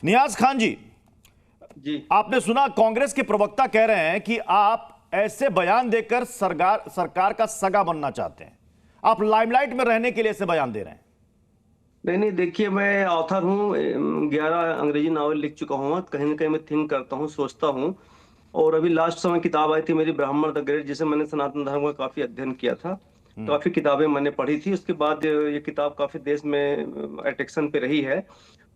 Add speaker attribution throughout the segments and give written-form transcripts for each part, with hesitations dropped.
Speaker 1: नियाज खान जी,
Speaker 2: जी
Speaker 1: आपने सुना कांग्रेस के प्रवक्ता कह रहे हैं कि आप ऐसे बयान देकर सरकार का सगा बनना चाहते हैं। आप लाइमलाइट में रहने के लिए ऐसे बयान दे रहे हैं।
Speaker 2: नहीं, देखिए, मैं ऑथर हूँ। 11 अंग्रेजी नावल लिख चुका हूँ। कहीं ना कहीं मैं थिंक करता हूँ, सोचता हूँ। और अभी लास्ट समय किताब आई थी मेरी, ब्राह्मण द ग्रेट, जिसे मैंने सनातन धर्म का काफी अध्ययन किया था। काफी किताबें मैंने पढ़ी थी। उसके बाद ये किताब काफी देश में अटेक्शन पे रही है।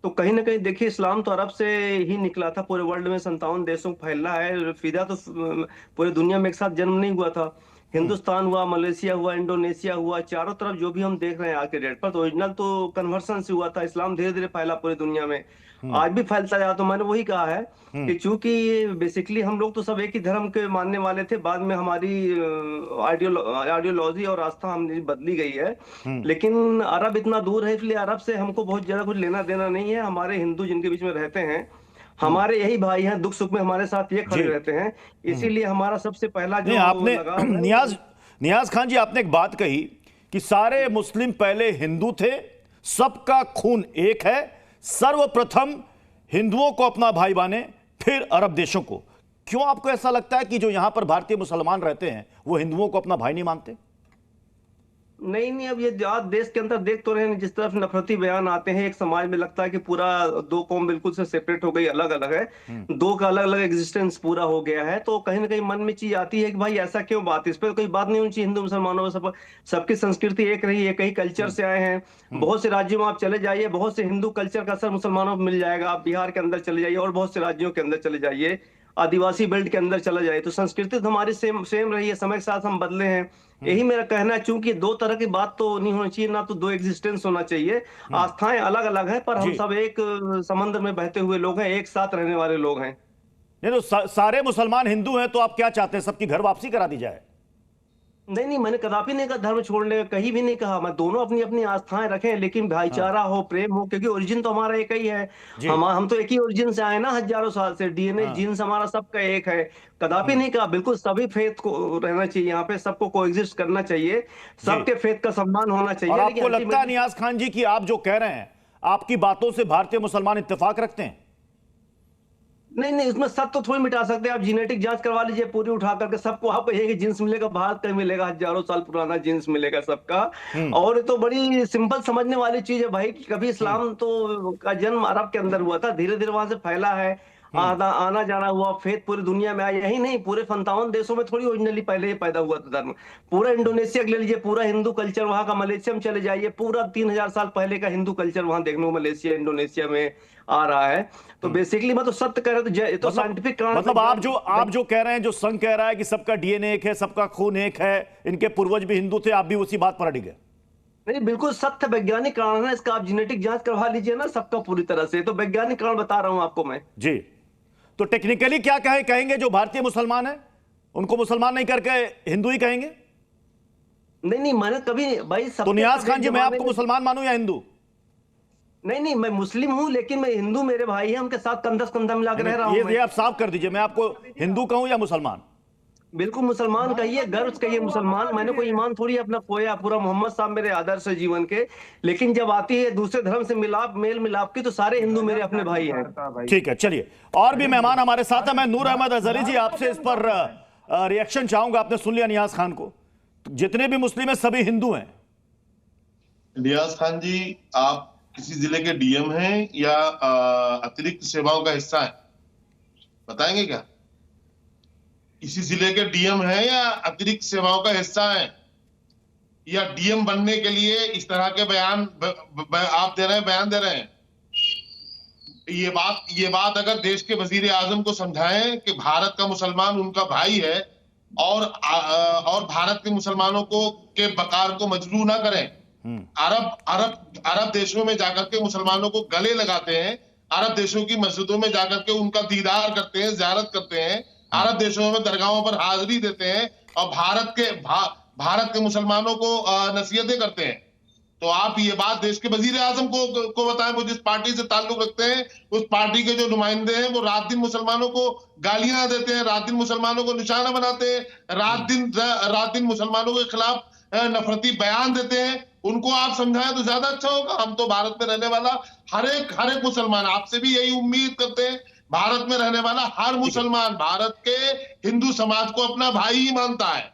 Speaker 2: तो कहीं ना कहीं देखिए, इस्लाम तो अरब से ही निकला था, पूरे वर्ल्ड में 57 देशों में फैला है। फिदा तो पूरे दुनिया में एक साथ जन्म नहीं हुआ था। हिंदुस्तान हुआ, मलेशिया हुआ, इंडोनेशिया हुआ, चारों तरफ जो भी हम देख रहे हैं आज के डेट पर, तो ओरिजिनल तो कन्वर्सन से हुआ था। इस्लाम धीरे धीरे फैला पूरी दुनिया में, आज भी फैलता जा। तो मैंने वही कहा है कि चूंकि बेसिकली हम लोग तो सब एक ही धर्म के मानने वाले थे, बाद में हमारी आइडियोलॉजी और आस्था हमने बदली गई है। लेकिन अरब इतना दूर है, इसलिए अरब से हमको बहुत ज्यादा कुछ लेना देना नहीं है। हमारे हिंदू जिनके बीच में रहते हैं, हमारे यही भाई हैं, दुख सुख में हमारे साथ ये खड़े
Speaker 1: जी।
Speaker 2: रहते हैं। इसीलिए हमारा सबसे पहला
Speaker 1: नहीं,
Speaker 2: जो
Speaker 1: आपने
Speaker 2: लगाव है
Speaker 1: नियाज खान जी, आपने एक बात कही कि सारे मुस्लिम पहले हिंदू थे, सबका खून एक है, सर्वप्रथम हिंदुओं को अपना भाई माने, फिर अरब देशों को। क्यों आपको ऐसा लगता है कि जो यहां पर भारतीय मुसलमान रहते हैं वो हिंदुओं को अपना भाई नहीं मानते?
Speaker 2: नहीं, अब ये आज देश के अंदर देख तो रहे हैं, जिस तरफ नफरती बयान आते हैं। एक समाज में लगता है कि पूरा दो कौम बिल्कुल से सेपरेट हो गई, अलग अलग है, दो का अलग अलग एग्जिस्टेंस पूरा हो गया है। तो कहीं ना कहीं मन में चीज आती है कि भाई ऐसा क्यों? बात इस पर कोई बात नहीं होनी चाहिए। हिंदू मुसलमानों में सब सबकी संस्कृति एक रही है, कई कल्चर से आए हैं। बहुत से राज्यों में आप चले जाइए, बहुत से हिंदू कल्चर का असर मुसलमानों में मिल जाएगा। आप बिहार के अंदर चले जाइए और बहुत से राज्यों के अंदर चले जाइए, आदिवासी बेल्ट के अंदर चला जाए, तो संस्कृति तो हमारी सेम सेम रही है। समय के साथ हम बदले हैं, यही मेरा कहना है। चूंकि दो तरह की बात तो नहीं होनी चाहिए, ना तो दो एग्जिस्टेंस होना चाहिए। आस्थाएं अलग अलग हैं, पर हम
Speaker 1: जी।
Speaker 2: सब एक समंदर में बहते हुए लोग हैं, एक साथ रहने वाले लोग हैं।
Speaker 1: नहीं तो सारे मुसलमान हिंदू हैं, तो आप क्या चाहते हैं, सबकी घर वापसी करा दी जाए?
Speaker 2: नहीं, मैंने कदापि नहीं कहा धर्म छोड़ने का, कहीं भी नहीं कहा। मैं दोनों अपनी अपनी आस्थाएं रखें, लेकिन
Speaker 1: हाँ।
Speaker 2: भाईचारा हो, प्रेम हो, क्योंकि ओरिजिन तो हमारा एक ही है।
Speaker 1: जी।
Speaker 2: हम तो एक ही ओरिजिन से आए ना, हजारों साल से। डीएनए
Speaker 1: हाँ।
Speaker 2: जीन्स हमारा सबका एक है। कदापि नहीं कहा, बिल्कुल सभी फेथ को रहना चाहिए यहाँ पे, सबको कोएग्जिस्ट करना चाहिए,
Speaker 1: जी।
Speaker 2: सबके फेथ का सम्मान होना
Speaker 1: और
Speaker 2: चाहिए। लेकिन
Speaker 1: आपको लगता है
Speaker 2: अल्टीमेटली
Speaker 1: नियाज खान जी कि आप जो कह रहे हैं, आपकी बातों से भारतीय मुसलमान इत्तेफाक रखते हैं?
Speaker 2: नहीं, उसमें सब तो थोड़ी मिटा सकते हैं आप। जेनेटिक जांच करवा लीजिए पूरी उठा करके, सबको आपको एक जीन्स मिलेगा, भारत का मिलेगा, हजारों साल पुराना जीन्स मिलेगा सबका। और तो बड़ी सिंपल समझने वाली चीज है भाई, कि कभी इस्लाम तो का जन्म अरब के अंदर हुआ था, धीरे धीरे वहां से फैला है, आना जाना हुआ, फेथ पूरी दुनिया में आया। यही नहीं, पूरे 57 देशों में थोड़ी ओरिजिनली पहले ही पैदा हुआ था धर्म। पूरा इंडोनेशिया ले लीजिए, पूरा हिंदू कल्चर वहां का। मलेशिया में चले जाइए, पूरा 3000 साल पहले का हिंदू कल्चर वहां देखने को मलेशिया इंडोनेशिया में आ रहा है। तो बेसिकली मैं तो सत्य कह रहा हूं, तो साइंटिफिक कारण
Speaker 1: मतलब आप जो कह रहे हैं, जो संघ कह रहा है कि सबका डीएनए एक है, सबका खून एक है, इनके पूर्वज भी हिंदू थे, आप भी उसी बात पर अड़ गए?
Speaker 2: नहीं, बिल्कुल सत्य वैज्ञानिक कारण है इसका। आप जेनेटिक जांच करवा लीजिए ना सबका पूरी तरह से, तो वैज्ञानिक कारण बता रहा हूं आपको मैं।
Speaker 1: जी। तो टेक्निकली क्या कहेंगे जो भारतीय मुसलमान है, उनको मुसलमान नहीं करके हिंदू ही कहेंगे?
Speaker 2: नहीं, मैंने कभी भाई
Speaker 1: तो
Speaker 2: सबके
Speaker 1: नियाज
Speaker 2: साथ
Speaker 1: खान
Speaker 2: एक
Speaker 1: जी, मैं
Speaker 2: जमाने
Speaker 1: आपको
Speaker 2: में।
Speaker 1: मुसलमान मानूं या हिंदू?
Speaker 2: नहीं, मैं मुस्लिम हूं, लेकिन मैं हिंदू, मेरे भाई हैं, उनके साथ कंधा से कंधा मिला के
Speaker 1: नहीं
Speaker 2: रह रहा
Speaker 1: नहीं,
Speaker 2: हूं मैं।
Speaker 1: ये आप साफ कर दीजिए, मैं आपको हिंदू कहूं या मुसलमान?
Speaker 2: बिल्कुल मुसलमान कहिए, गर्व से कहिए मुसलमान। मैंने कोई ईमान थोड़ी अपना खोया। पूरा मोहम्मद साहब मेरे आदर्श है जीवन के। लेकिन जब आती है दूसरे धर्म से मेल मिलाप की, तो सारे हिंदू मेरे अपने भाई हैं।
Speaker 1: ठीक है, चलिए। और भी मेहमान हमारे साथ हैं। मैं नूर अहमद अजहरी जी, आपसे इस पर रिएक्शन चाहूंगा। आपने सुन लिया नियाज खान को, जितने भी मुस्लिम हैं सभी हिंदू हैं।
Speaker 3: नियाज खान जी, आप किसी जिले के डीएम हैं या अतिरिक्त सेवाओं का हिस्सा है, बताएंगे क्या? किसी जिले के डीएम हैं या अतिरिक्त सेवाओं का हिस्सा है, या डीएम बनने के लिए इस तरह के बयान आप दे रहे हैं, बयान दे रहे हैं? ये बात अगर देश के वजीर आजम को समझाएं कि भारत का मुसलमान उनका भाई है, और भारत के मुसलमानों को के वकार को मजबूर ना करें। अरब देशों में जाकर के मुसलमानों को गले लगाते हैं, अरब देशों की मस्जिदों में जाकर के उनका दीदार करते हैं, ज़ियारत करते हैं, अरब देशों में दरगाहों पर हाजिरी देते हैं, और भारत के मुसलमानों को नसीहतें करते हैं। तो आप ये बात देश के वजीर आजम को बताएं। वो जिस पार्टी से ताल्लुक रखते हैं, उस पार्टी के जो नुमाइंदे हैं, वो रात दिन मुसलमानों को गालियां देते हैं, रात दिन मुसलमानों को निशाना बनाते हैं, रात दिन मुसलमानों के खिलाफ नफरती बयान देते हैं। उनको आप समझाएं तो ज्यादा अच्छा होगा। हम तो भारत में रहने वाला हर एक मुसलमान, आपसे भी यही उम्मीद करते हैं, भारत में रहने वाला हर मुसलमान भारत के हिंदू समाज को अपना भाई ही मानता है।